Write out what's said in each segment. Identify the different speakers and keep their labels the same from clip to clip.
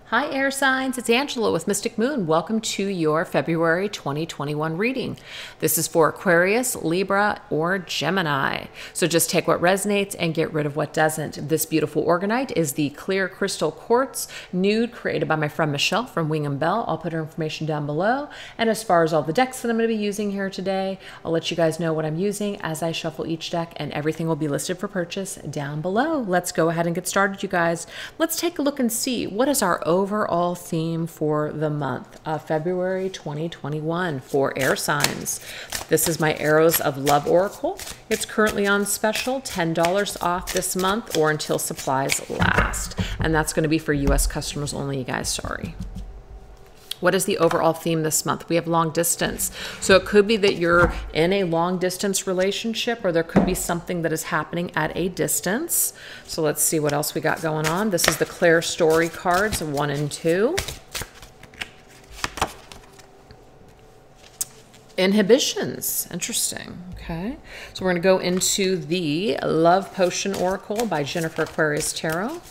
Speaker 1: Hi air signs, it's Angela with Mystic Moon. Welcome to your February 2021 reading. This is for Aquarius, Libra, or Gemini. So just take what resonates and get rid of what doesn't. This beautiful orgonite is the clear crystal quartz nude created by my friend Michelle from Wing & Bell. I'll put her information down below. And as far as all the decks that I'm going to be using here today, I'll let you guys know what I'm using as I shuffle each deck, and everything will be listed for purchase down below. Let's go ahead and get started, you guys. Let's take a look and see what is our overall theme for the month of February 2021 for air signs. This is my Arrows of Love Oracle. It's currently on special, $10 off this month or until supplies last. And that's going to be for US customers only, you guys, sorry. What is the overall theme this month? We have long distance. So it could be that you're in a long distance relationship, or there could be something that is happening at a distance. So let's see what else we got going on. This is the Claire Story cards, 1 and 2. Inhibitions. Interesting. Okay. So we're going to go into the Love Potion Oracle by Jennifer Aquarius Tarot.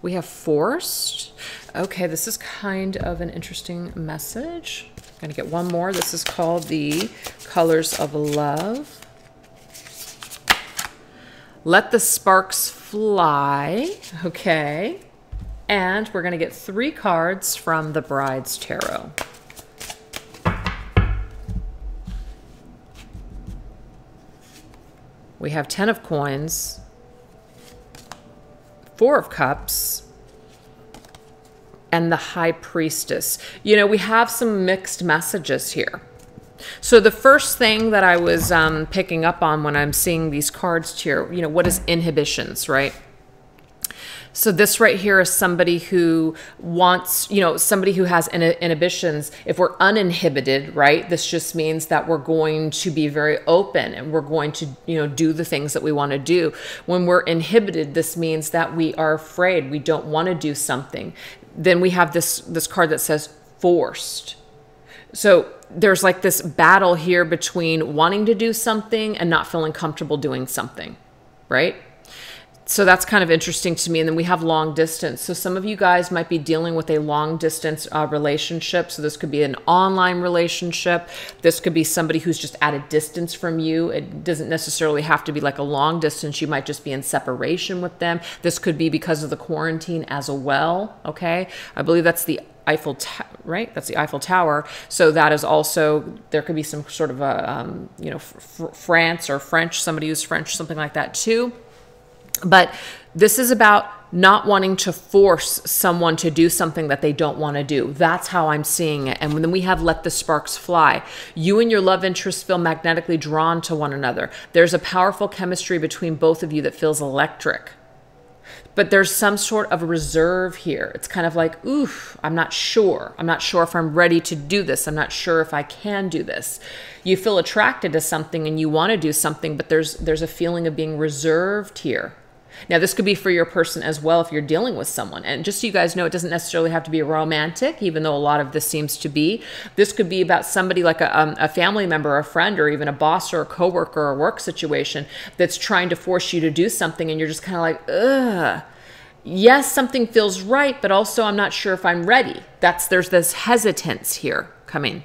Speaker 1: We have Forced. Okay, this is kind of an interesting message. I'm going to get one more. This is called the Colors of Love. Let the Sparks Fly. Okay. And we're going to get 3 cards from the Bride's Tarot. We have 10 of Coins, 4 of Cups, and the High Priestess. You know, we have some mixed messages here. So the first thing that I was picking up on when I'm seeing these cards here, you know, what is inhibitions, right? So this right here is somebody who wants, you know, somebody who has inhibitions. If we're uninhibited, right, this just means that we're going to be very open and we're going to, you know, do the things that we want to do. When we're inhibited, this means that we are afraid. We don't want to do something. Then we have this card that says forced. So there's like this battle here between wanting to do something and not feeling comfortable doing something, right? So that's kind of interesting to me. And then we have long distance. So some of you guys might be dealing with a long distance relationship. So this could be an online relationship. This could be somebody who's just at a distance from you. It doesn't necessarily have to be like a long distance. You might just be in separation with them. This could be because of the quarantine as well. Okay. I believe that's the Eiffel Tower, right? That's the Eiffel Tower. So that is also, there could be some sort of a, you know, France or French, somebody who's French, something like that too. But this is about not wanting to force someone to do something that they don't want to do. That's how I'm seeing it. And then we have Let the Sparks Fly. You and your love interest feel magnetically drawn to one another. There's a powerful chemistry between both of you that feels electric. But there's some sort of reserve here. It's kind of like, oof, I'm not sure. I'm not sure if I'm ready to do this. I'm not sure if I can do this. You feel attracted to something and you want to do something, but there's a feeling of being reserved here. Now, this could be for your person as well if you're dealing with someone. And just so you guys know, it doesn't necessarily have to be romantic, even though a lot of this seems to be. This could be about somebody like a family member, a friend, or even a boss or a coworker or a work situation that's trying to force you to do something, and you're just kind of like, ugh. Yes, something feels right, but also I'm not sure if I'm ready. There's this hesitance here coming.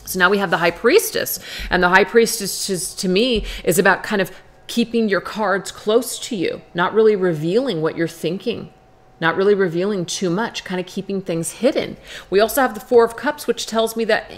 Speaker 1: So now we have the High Priestess. And the High Priestess, to me, is about kind of keeping your cards close to you, not really revealing what you're thinking, not really revealing too much, kind of keeping things hidden. We also have the 4 of Cups, which tells me that,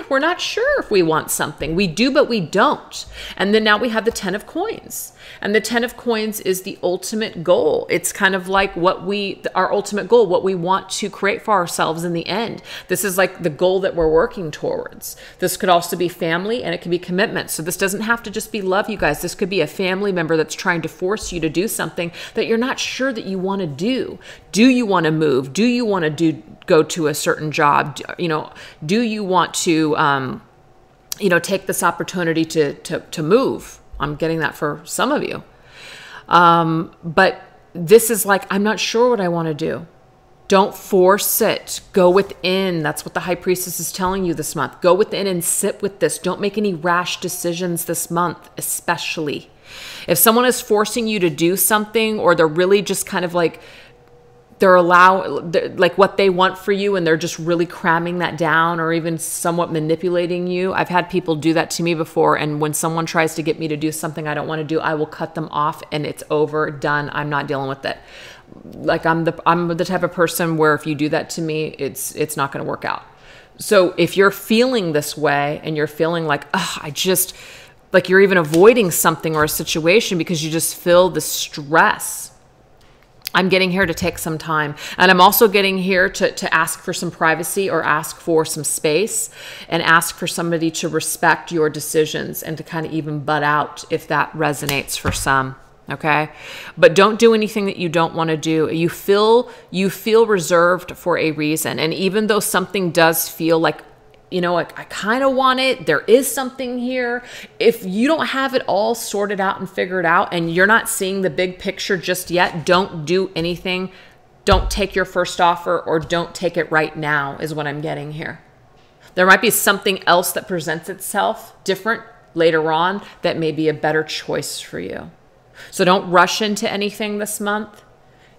Speaker 1: we're not sure if we want something. We do, but we don't. And then now we have the 10 of Coins. And the 10 of Coins is the ultimate goal. It's kind of like our ultimate goal, what we want to create for ourselves in the end. This is like the goal that we're working towards. This could also be family, and it could be commitment. So this doesn't have to just be love, you guys. This could be a family member that's trying to force you to do something that you're not sure that you want to do. Do you want to move? Do you want to go to a certain job? You know, do you want to, you know, take this opportunity to move? I'm getting that for some of you. But this is like, I'm not sure what I want to do. Don't force it. Go within. That's what the High Priestess is telling you this month. Go within and sit with this. Don't make any rash decisions this month, especially. If someone is forcing you to do something, or they're really just kind of like like what they want for you, and they're just really cramming that down or even somewhat manipulating you. I've had people do that to me before, and when someone tries to get me to do something I don't want to do, I will cut them off and it's over, done. I'm not dealing with it. Like I'm the type of person where if you do that to me, it's not going to work out. So if you're feeling this way and you're feeling like, oh, like you're even avoiding something or a situation because you just feel the stress, I'm getting here to take some time. And I'm also getting here to ask for some privacy or ask for some space and ask for somebody to respect your decisions and to kind of even butt out if that resonates for some. Okay. But don't do anything that you don't want to do. You feel reserved for a reason. And even though something does feel like, you know, like I kind of want it, there is something here. If you don't have it all sorted out and figured out and you're not seeing the big picture just yet, don't do anything. Don't take your first offer, or don't take it right now is what I'm getting here. There might be something else that presents itself different later on that may be a better choice for you. So don't rush into anything this month.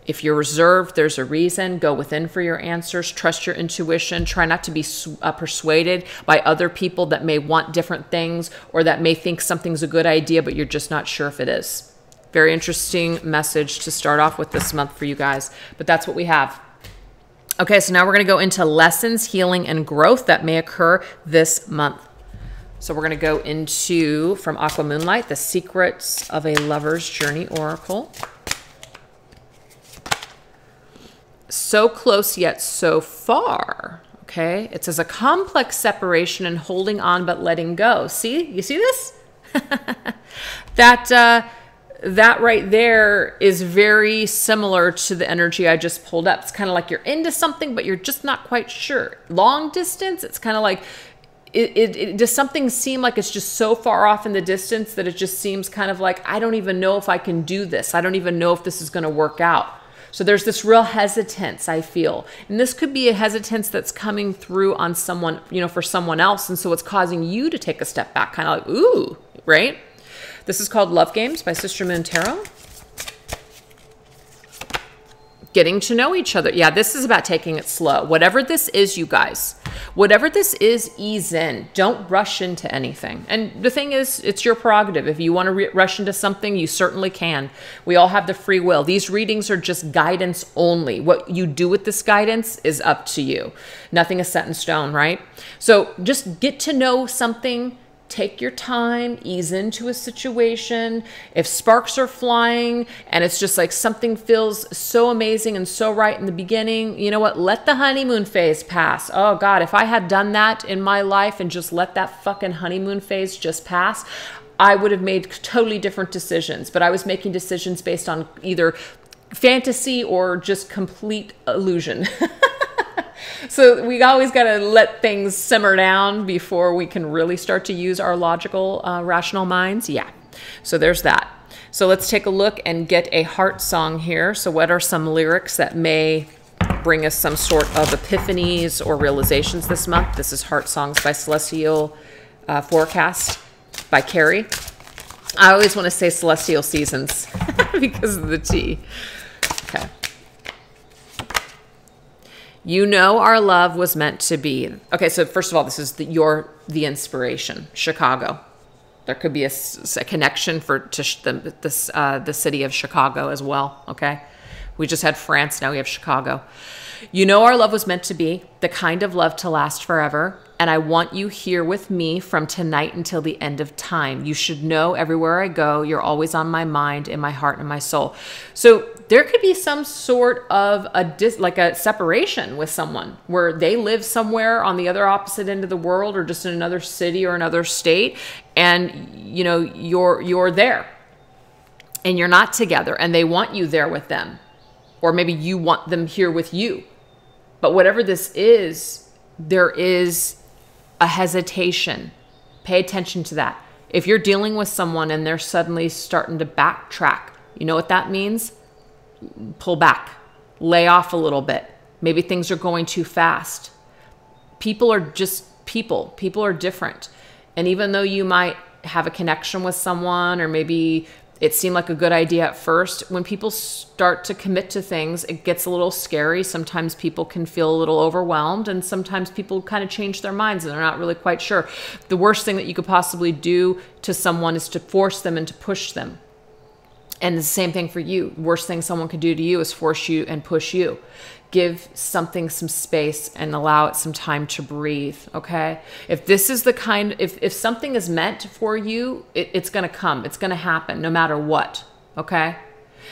Speaker 1: If you're reserved, there's a reason. Go within for your answers. Trust your intuition. Try not to be persuaded by other people that may want different things or that may think something's a good idea, but you're just not sure if it is. Very interesting message to start off with this month for you guys, but that's what we have. Okay, so now we're going to go into lessons, healing, and growth that may occur this month. So we're going to go into, from Aqua Moonlight, The Secrets of a Lover's Journey Oracle. So close yet so far. Okay, it says a complex separation and holding on but letting go. See, you see this? That right there is very similar to the energy I just pulled up. It's kind of like you're into something, but you're just not quite sure. Long distance, it's kind of like, does something seem like it's just so far off in the distance that it just seems kind of like, I don't even know if I can do this. I don't even know if this is going to work out. So there's this real hesitance, I feel. And this could be a hesitance that's coming through on someone, you know, for someone else. And so it's causing you to take a step back, kind of like, ooh, right? This is called Love Games by Sister Moon Tarot. Getting to know each other. Yeah, this is about taking it slow. Whatever this is, you guys, whatever this is, ease in. Don't rush into anything. And the thing is, it's your prerogative. If you want to rush into something, you certainly can. We all have the free will. These readings are just guidance only. What you do with this guidance is up to you. Nothing is set in stone, right? So just get to know something. Take your time, ease into a situation. If sparks are flying and it's just like something feels so amazing and so right in the beginning, you know what? Let the honeymoon phase pass. Oh God, if I had done that in my life and just let that fucking honeymoon phase just pass, I would have made totally different decisions. But I was making decisions based on either fantasy or just complete illusion. So we always got to let things simmer down before we can really start to use our logical, rational minds. Yeah. So there's that. So let's take a look and get a heart song here. So what are some lyrics that may bring us some sort of epiphanies or realizations this month? This is Heart Songs by Celestial Forecast by Carrie. I always want to say Celestial Seasons because of the T. Okay. You know our love was meant to be. Okay, so first of all, this is the inspiration. Chicago. There could be a connection to the city of Chicago as well. Okay, we just had France. Now we have Chicago. You know our love was meant to be the kind of love to last forever. And I want you here with me from tonight until the end of time. You should know everywhere I go, you're always on my mind, in my heart, and my soul. So there could be some sort of like a separation with someone where they live somewhere on the other opposite end of the world or just in another city or another state. And, you know, you're there and you're not together and they want you there with them. Or maybe you want them here with you. But whatever this is, there is a hesitation. Pay attention to that. If you're dealing with someone and they're suddenly starting to backtrack, you know what that means? Pull back. Lay off a little bit. Maybe things are going too fast. People are just people. People are different. And even though you might have a connection with someone or maybe It seemed like a good idea at first. When people start to commit to things, it gets a little scary. Sometimes people can feel a little overwhelmed, and sometimes people kind of change their minds and they're not really quite sure. The worst thing that you could possibly do to someone is to force them and to push them. And the same thing for you. The worst thing someone could do to you is force you and push you. Give something some space and allow it some time to breathe, okay? If this is the kind, if something is meant for you, it's going to come. It's going to happen no matter what, okay?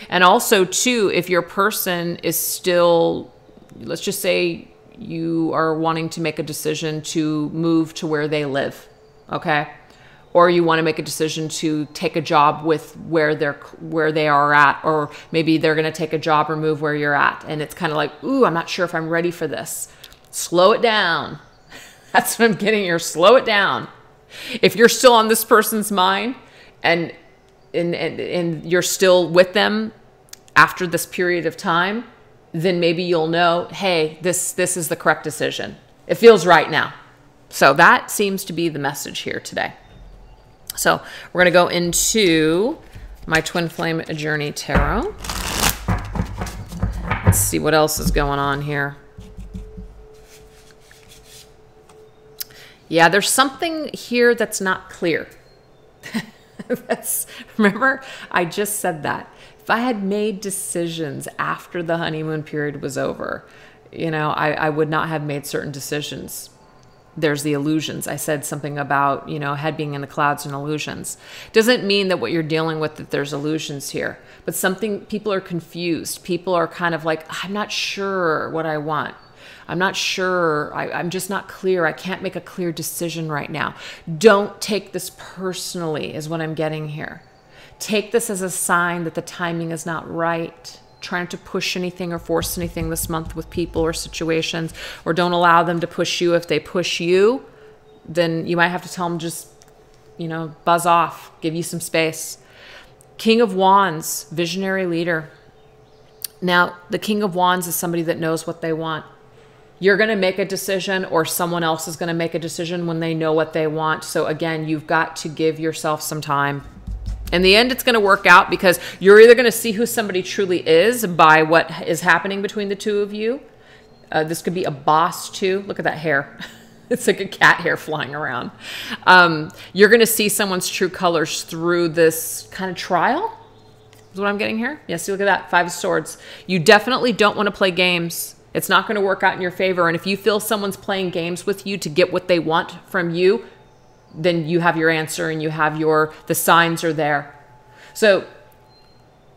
Speaker 1: And also, too, if your person is still, let's just say you are wanting to make a decision to move to where they live, okay? Or you want to make a decision to take a job with where they are at, or maybe they're going to take a job or move where you're at. And it's kind of like, ooh, I'm not sure if I'm ready for this. Slow it down. That's what I'm getting here. Slow it down. If you're still on this person's mind and you're still with them after this period of time, then maybe you'll know, hey, this is the correct decision. It feels right now. So that seems to be the message here today. So we're going to go into my Twin Flame Journey Tarot. Let's see what else is going on here. Yeah, there's something here that's not clear. Remember, I just said that. If I had made decisions after the honeymoon period was over, you know, I would not have made certain decisions. There's the illusions. I said something about, you know, head being in the clouds and illusions. Doesn't mean that what you're dealing with, that there's illusions here, but people are confused. People are kind of like, I'm not sure what I want. I'm not sure. I'm just not clear. I can't make a clear decision right now. Don't take this personally is what I'm getting here. Take this as a sign that the timing is not right. Trying to push anything or force anything this month with people or situations, or don't allow them to push you. If they push you, then you might have to tell them just, you know, buzz off, give you some space. King of Wands, visionary leader. Now, the King of Wands is somebody that knows what they want. You're going to make a decision, or someone else is going to make a decision when they know what they want. So again, you've got to give yourself some time. In the end, it's going to work out because you're either going to see who somebody truly is by what is happening between the two of you. This could be a boss too. Look at that hair. It's like a cat hair flying around. You're going to see someone's true colors through this kind of trial. Is what I'm getting here. Yeah, see, look at that. 5 of Swords. You definitely don't want to play games. It's not going to work out in your favor. And if you feel someone's playing games with you to get what they want from you, then you have your answer and you have the signs are there. So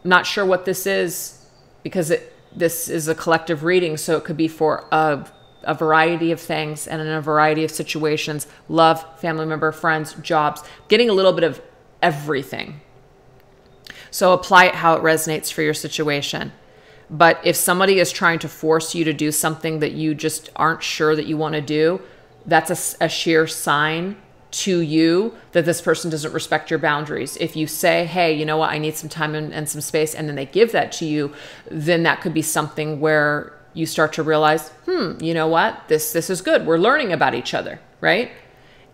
Speaker 1: not sure what this is because this is a collective reading. So it could be for a variety of things and in a variety of situations, love, family member, friends, jobs, getting a little bit of everything. So apply it how it resonates for your situation. But if somebody is trying to force you to do something that you just aren't sure that you want to do, that's a sheer sign to you that this person doesn't respect your boundaries. If you say, hey, you know what, I need some time and some space, and then they give that to you, then that could be something where you start to realize, you know what, this is good. We're learning about each other, right?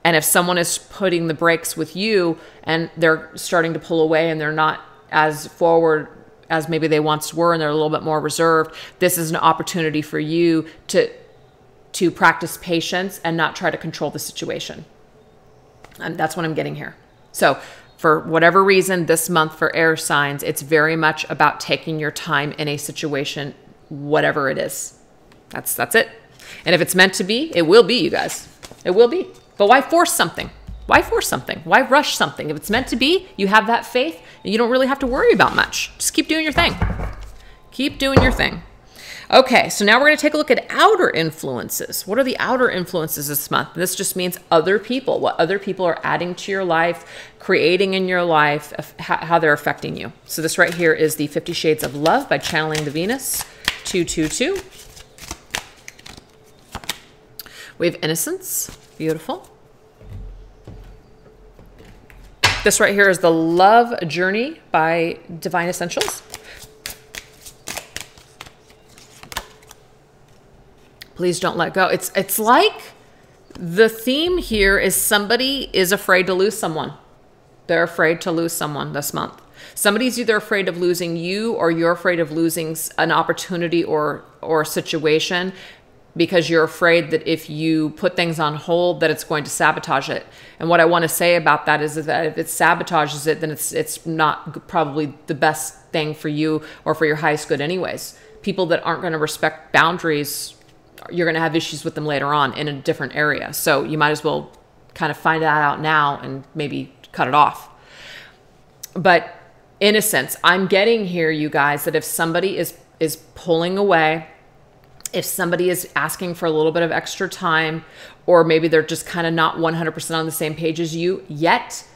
Speaker 1: And if someone is putting the brakes with you and they're starting to pull away and they're not as forward as maybe they once were and they're a little bit more reserved, this is an opportunity for you to practice patience and not try to control the situation. And that's what I'm getting here. So for whatever reason, this month for air signs, it's very much about taking your time in a situation, whatever it is. That's it. And if it's meant to be, it will be, you guys. It will be. But why force something? Why force something? Why rush something? If it's meant to be, you have that faith, and you don't really have to worry about much. Just keep doing your thing. Keep doing your thing. Okay, so now we're going to take a look at outer influences. What are the outer influences this month? This just means other people, what other people are adding to your life, creating in your life, how they're affecting you. So this right here is the 50 Shades of Love by Channeling the Venus, 222. We have Innocence, beautiful. This right here is the Love Journey by Divine Essentials. Please don't let go. It's like the theme here is somebody is afraid to lose someone. They're afraid to lose someone this month. Somebody's either afraid of losing you, or you're afraid of losing an opportunity or a situation, because you're afraid that if you put things on hold, that it's going to sabotage it. And what I want to say about that is that if it sabotages it, then it's not probably the best thing for you or for your highest good anyways. People that aren't going to respect boundaries, you're going to have issues with them later on in a different area. So you might as well kind of find that out now and maybe cut it off. But in a sense, I'm getting here, you guys, that if somebody is pulling away, if somebody is asking for a little bit of extra time, or maybe they're just kind of not 100% on the same page as you yet,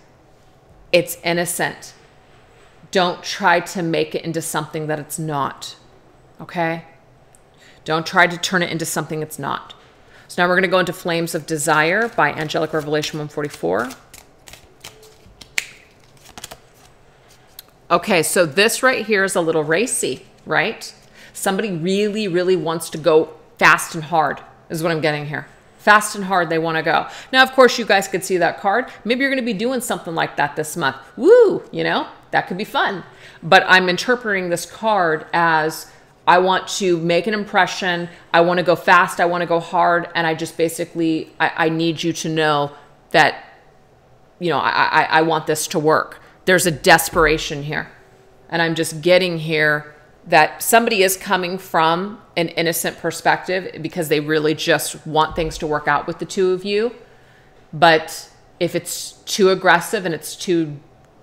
Speaker 1: it's innocent. Don't try to make it into something that it's not, okay? Don't try to turn it into something it's not. So now we're going to go into Flames of Desire by Angelic Revelation 144. Okay, so this right here is a little racy, right? Somebody really, really wants to go fast and hard is what I'm getting here. Fast and hard, they want to go. Now, of course, you guys could see that card. Maybe you're going to be doing something like that this month. Woo, you know, that could be fun. But I'm interpreting this card as I want to make an impression. I want to go fast. I want to go hard. And I just basically, I need you to know that, you know, I want this to work. There's a desperation here. And I'm just getting here that somebody is coming from an innocent perspective because they really just want things to work out with the two of you. But if it's too aggressive and if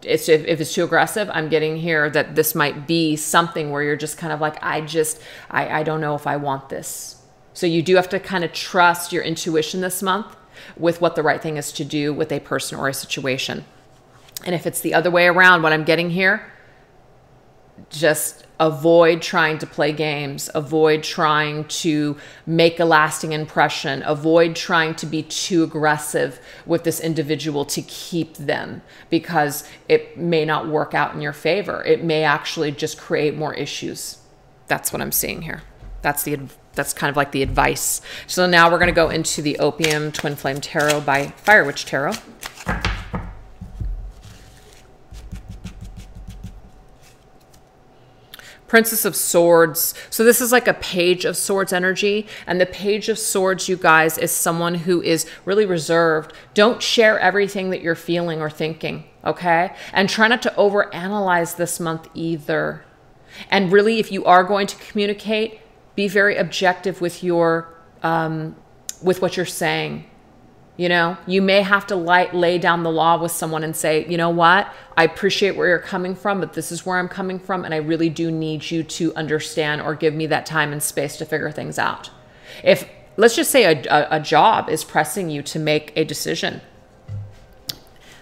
Speaker 1: it's too aggressive, I'm getting here that this might be something where you're just kind of like, I don't know if I want this. So you do have to kind of trust your intuition this month with what the right thing is to do with a person or a situation. And if it's the other way around, what I'm getting here, just avoid trying to play games, avoid trying to make a lasting impression, avoid trying to be too aggressive with this individual to keep them, because it may not work out in your favor. It may actually just create more issues. That's what I'm seeing here. That's kind of like the advice. So now we're going to go into the Opium Twin Flame Tarot by Fire Witch Tarot. Princess of Swords. So this is like a Page of Swords energy. And the Page of Swords, you guys, is someone who is really reserved. Don't share everything that you're feeling or thinking, okay? And try not to overanalyze this month either. And really, if you are going to communicate, be very objective with your, with what you're saying. You know, you may have to lay down the law with someone and say, you know what, I appreciate where you're coming from, but this is where I'm coming from. And I really do need you to understand or give me that time and space to figure things out. If, let's just say a job is pressing you to make a decision,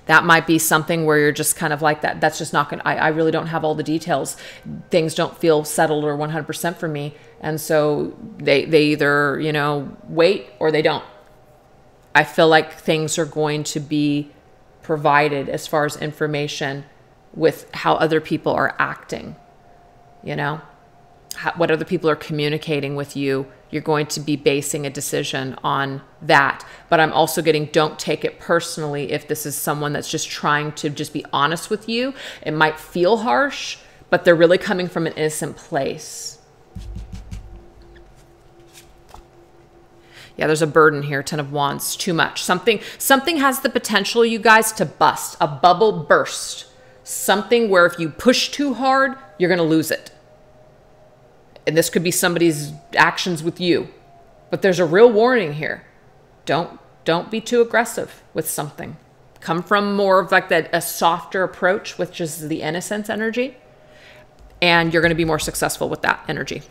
Speaker 1: that might be something where you're just kind of like that. That's just not going to, I really don't have all the details. Things don't feel settled or 100% for me. And so they either, you know, wait or they don't. I feel like things are going to be provided as far as information with how other people are acting, you know, what other people are communicating with you. You're going to be basing a decision on that. But I'm also getting, don't take it personally if this is someone that's just trying to just be honest with you. It might feel harsh, but they're really coming from an innocent place. Yeah, there's a burden here, Ten of Wands, too much. Something has the potential, you guys, to bust, a bubble burst. Something where if you push too hard, you're going to lose it. And this could be somebody's actions with you. But there's a real warning here. Don't be too aggressive with something. Come from more of like a softer approach, which is the innocence energy. And you're going to be more successful with that energy.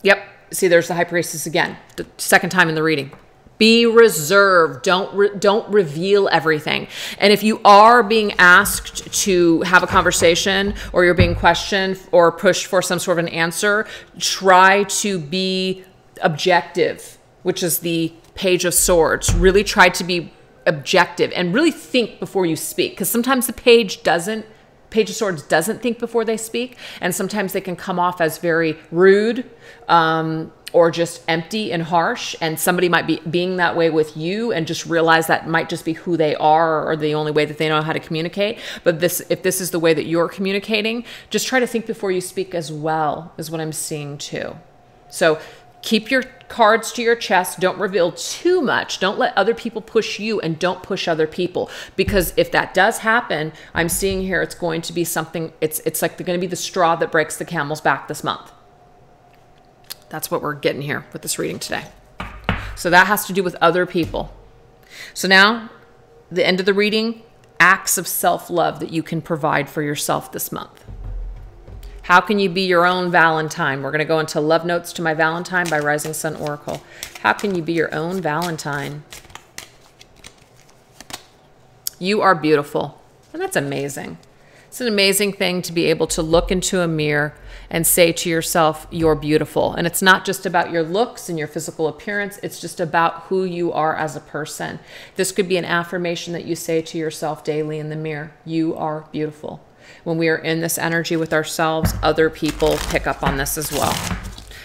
Speaker 1: Yep. See, there's the High Priestess again, the second time in the reading. Be reserved. Don't reveal everything. And if you are being asked to have a conversation, or you're being questioned or pushed for some sort of an answer, try to be objective, which is the Page of Swords. Really try to be objective and really think before you speak, because sometimes the Page of Swords doesn't think before they speak, and sometimes they can come off as very rude, or just empty and harsh, and somebody might be being that way with you and just realize that might just be who they are or the only way that they know how to communicate. But if this is the way that you're communicating, just try to think before you speak as well, is what I'm seeing too. So keep your cards to your chest. Don't reveal too much. Don't let other people push you, and don't push other people, because if that does happen, I'm seeing here it's going to be something, it's like they're going to be the straw that breaks the camel's back this month. That's what we're getting here with this reading today. So that has to do with other people. So now, the end of the reading, acts of self-love that you can provide for yourself this month. How can you be your own Valentine? We're going to go into Love Notes to My Valentine by Rising Sun Oracle. How can you be your own Valentine? You are beautiful. And that's amazing. It's an amazing thing to be able to look into a mirror and say to yourself, you're beautiful. And it's not just about your looks and your physical appearance. It's just about who you are as a person. This could be an affirmation that you say to yourself daily in the mirror. You are beautiful. When we are in this energy with ourselves, other people pick up on this as well.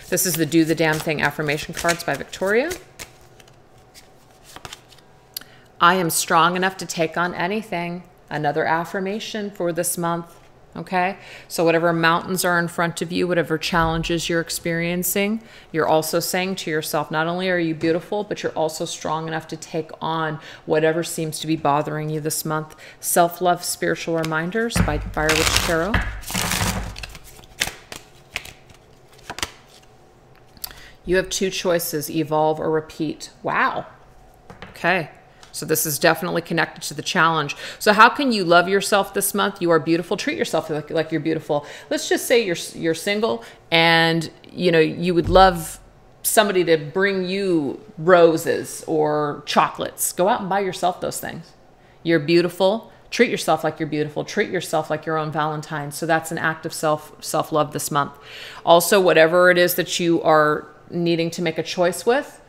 Speaker 1: This is the Do the Damn Thing affirmation cards by Victoria. I am strong enough to take on anything. Another affirmation for this month, okay? So whatever mountains are in front of you, whatever challenges you're experiencing, you're also saying to yourself, not only are you beautiful, but you're also strong enough to take on whatever seems to be bothering you this month. Self-Love Spiritual Reminders by Fire Witch Tarot. You have two choices, evolve or repeat. Wow. Okay. So this is definitely connected to the challenge. So how can you love yourself this month? You are beautiful. Treat yourself like you're beautiful. Let's just say you're single, and you would love somebody to bring you roses or chocolates. Go out and buy yourself those things. You're beautiful. Treat yourself like you're beautiful. Treat yourself like your own Valentine. So that's an act of self-love this month. Also, whatever it is that you are needing to make a choice with,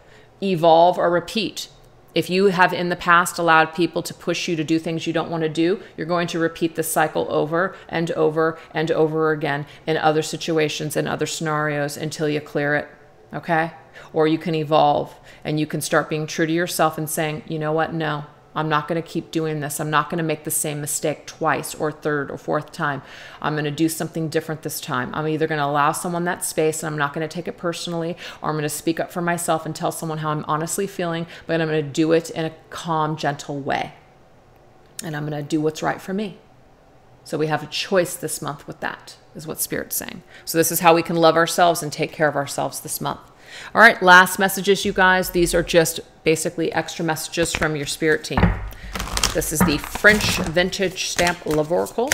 Speaker 1: evolve or repeat. If you have in the past allowed people to push you to do things you don't want to do, you're going to repeat this cycle over and over and over again in other situations and other scenarios until you clear it, okay? Or you can evolve and you can start being true to yourself and saying, you know what, no, I'm not going to keep doing this. I'm not going to make the same mistake twice or third or fourth time. I'm going to do something different this time. I'm either going to allow someone that space, and I'm not going to take it personally, or I'm going to speak up for myself and tell someone how I'm honestly feeling, but I'm going to do it in a calm, gentle way. And I'm going to do what's right for me. So we have a choice this month with that, is what Spirit's saying. So this is how we can love ourselves and take care of ourselves this month. All right, last messages, you guys. These are just basically extra messages from your spirit team. This is the French Vintage Stamp Love Oracle.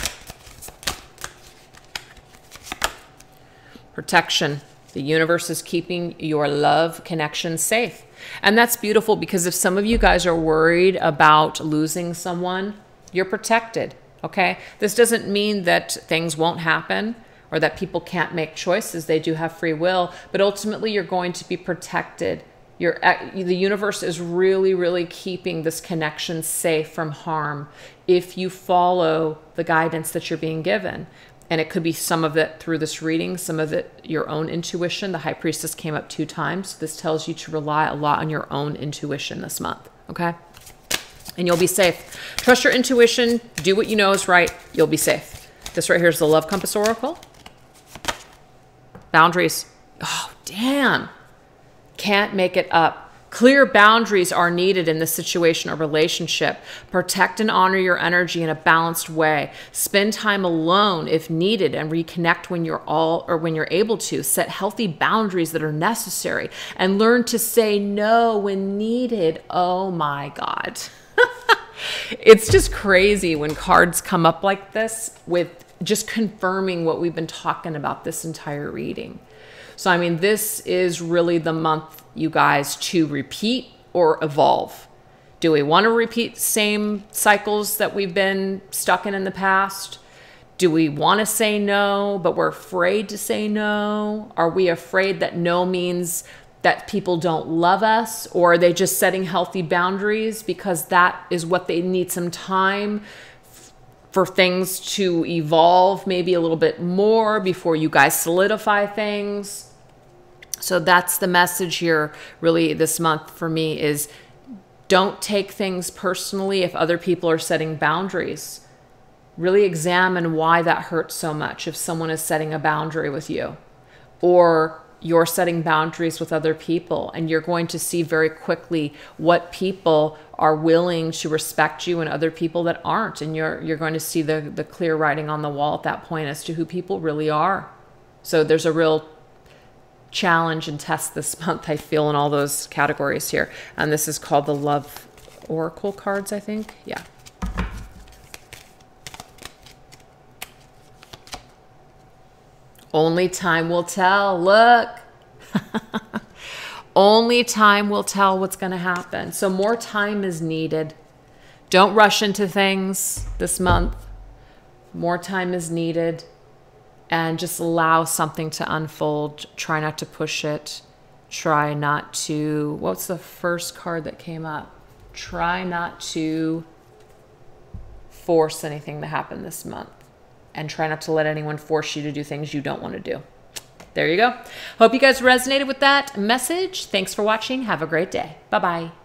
Speaker 1: Protection. The universe is keeping your love connection safe. And that's beautiful, because if some of you guys are worried about losing someone, you're protected, okay? This doesn't mean that things won't happen or that people can't make choices. They do have free will, but ultimately you're going to be protected. The universe is really, really keeping this connection safe from harm if you follow the guidance that you're being given. And it could be some of it through this reading, some of it your own intuition. The High Priestess came up 2 times. This tells you to rely a lot on your own intuition this month, okay? And you'll be safe. Trust your intuition. Do what you know is right. You'll be safe. This right here is the Love Compass Oracle. Boundaries. Oh, damn. Can't make it up. Clear boundaries are needed in this situation or relationship. Protect and honor your energy in a balanced way. Spend time alone if needed and reconnect when you're able to. Set healthy boundaries that are necessary and learn to say no when needed. Oh my God. It's just crazy when cards come up like this with just confirming what we've been talking about this entire reading. So, I mean, this is really the month, you guys, to repeat or evolve. Do we want to repeat same cycles that we've been stuck in the past? Do we want to say no, but we're afraid to say no? Are we afraid that no means that people don't love us? Or are they just setting healthy boundaries because that is what they need some time for things to evolve maybe a little bit more before you guys solidify things? So that's the message here really this month for me is don't take things personally if other people are setting boundaries. Really examine why that hurts so much if someone is setting a boundary with you, or you're setting boundaries with other people, and you're going to see very quickly what people are willing to respect you and other people that aren't. And you're going to see the clear writing on the wall at that point as to who people really are. So there's a real challenge and test this month, I feel, in all those categories here. And this is called the Love Oracle cards, I think. Yeah. Only time will tell. Look. Only time will tell what's going to happen. So more time is needed. Don't rush into things this month. More time is needed. And just allow something to unfold. Try not to push it. Try not to... What's the first card that came up? Try not to force anything to happen this month. And try not to let anyone force you to do things you don't want to do. There you go. Hope you guys resonated with that message. Thanks for watching. Have a great day. Bye-bye.